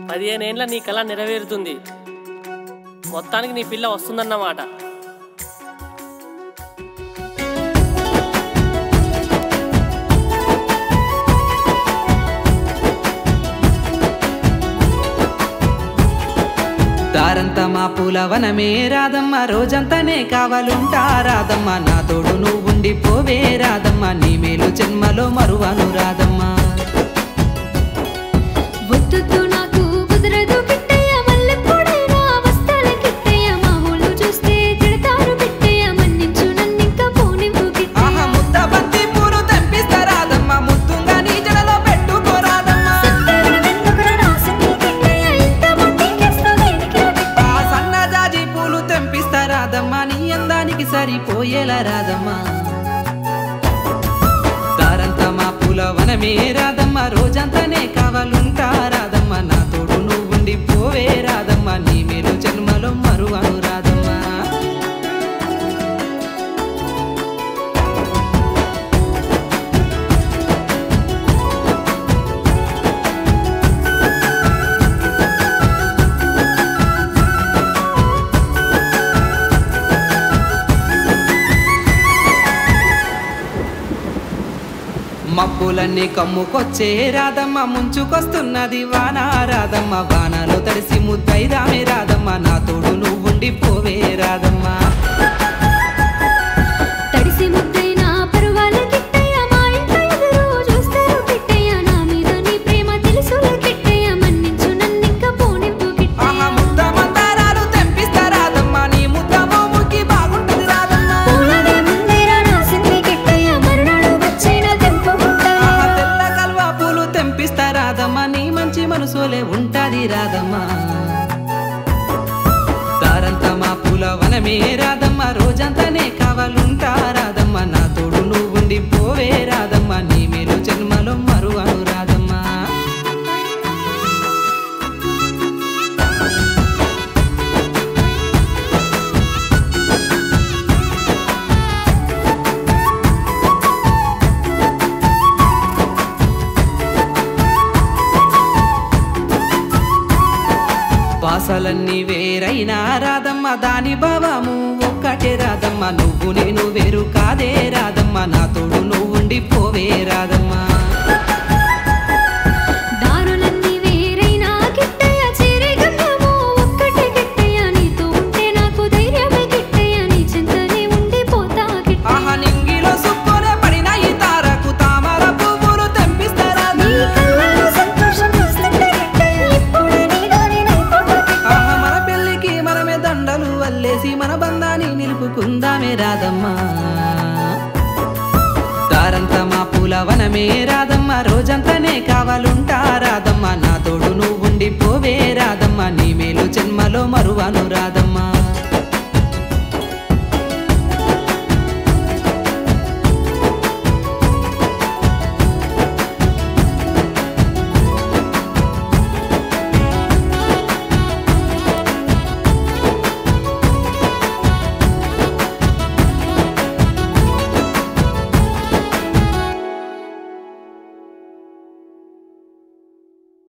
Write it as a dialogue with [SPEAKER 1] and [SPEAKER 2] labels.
[SPEAKER 1] 15 ఏళ్ల నీ కల నెరవేరుతుంది. మొత్తానికి నీ పిల్ల వస్తుందన్నమాట.
[SPEAKER 2] దారంతా మా పూలవనమే రాదమ్మ, రోజంతానే కావాలుంటా రాదమ్మ. నా తోడు నువ్వుండి పోవే రాదమ్మ, నీ మేలు జన్మలో మరువను రాదమ్మ.
[SPEAKER 3] వద్దు నాకు కుదరదు కిట్టయ్య, మల్లెపూడైనా వస్తాలే కిట్టయ్య. మా ఊళ్ళు చూస్తే తిడతారు కిట్టయ్య, మన్నించు నన్నింకా పోనివ్వు కిట్టయ్య.
[SPEAKER 2] ఆహా ముద్ద బంతి పూలు తెంపిస్తా రాదమ్మ, ముద్దుగా నీ జడలో పెట్టుకోరాదమ్మ. ఆ సన్నజాజి పూలు తెంపిస్తా రాదమ్మ, నీ అందానికి సరిపోయేలా రాదమ్మ. దారంతా మా పూలవనమే రాదమ్మ, రోజంతానే కావాలుంటా రాదమ్మ. నా తోడు నువ్వుండి పోవే రాదమ్మ, నీ మేలు జన్మలో మరువను రాదమ్మ. మబ్బులన్నీ కమ్ముకొచ్చే రాదమ్మ, ముంచుకొస్తున్నది వాన రాదమ్మ. వానలో తడిసి ముద్దైదామే రాదమ్మ, నా తోడు నువ్వుండి పోవే రాదమ్మ.
[SPEAKER 3] తడిసి ముద్దైనా పరువాలే కిట్టయ్య, మా ఇంట్లో ఎదురు చూస్తారు కిట్టయ్య. నా మీద నీ ప్రేమ తెలుసులే కిట్టయ్య, మన్నించు నన్నింకా పోనివ్వు కిట్టయ్య.
[SPEAKER 2] ఆహా ముద్ద మందారాలు తెంపిస్తా రాదమ్మ, నీ ముద్ద మోముకి బాగుంటది రాదమ్మ.
[SPEAKER 3] పూలదే ముందేరా రాసింది కిట్టయ్య, మరునాడు వచ్చైనా తెంపుకుంటా.
[SPEAKER 2] ఆహా తెల్ల కల్వా పూలు తెంపిస్తా రాదమ్మ, నీ మంచి మనసులే ఉంటది రాదమ్మ. దారంతా మా పూలవనమే రాదమ్మ, రోజంతానే కావాలుంటా రాదమ్మ. నా తోడు నువ్వుండి పోవే రాదమ్మ, నీ మేలు జన్మలో మరువను రాదమ్మ. వాసలన్నీ వేరైనా రాదమ్మ, దాని భావము ఒక్కటే రాదమ్మ. నువ్వు నేను వేరు కాదే రాదమ్మ, నా తోడు నువ్వుండి పోవే రాదమ్మ.
[SPEAKER 3] దారులన్నీ వేరైనా కిట్టయ్య, చేరే గమ్యము ఒక్కటే కిట్టయ్య. నీతో ఉంటే నాకు ధైర్యమే కిట్టయ్య, నీ చింతనే ఉండిపోతా కిట్టయ్య.
[SPEAKER 2] ఆహా నింగిలో సుక్కునే పడిన ఈ తారకు తామర పువ్వులు తెంపిస్తా
[SPEAKER 3] నీ
[SPEAKER 2] రాదమ్మ.
[SPEAKER 3] కళ్ళలో సంతోషం వస్తుంటే కిట్టయ్య, ఇప్పుడే నీలోనే నైపోతా కిట్టయ్య.
[SPEAKER 2] ఆహా మన పెళ్ళికి మనమే దండలు వల్లేసి మన బంధాన్ని నిలుపుకుందామే రాదమ్మ. దారంతా మా పూలవనమే రాదమ్మ, రోజంతానే కావాలుంటా రాదమ్మ. నా తోడు నువ్వుండి పోవే రాదమ్మ, నీ మేలు జన్మలో మరువను రాదమ్మ.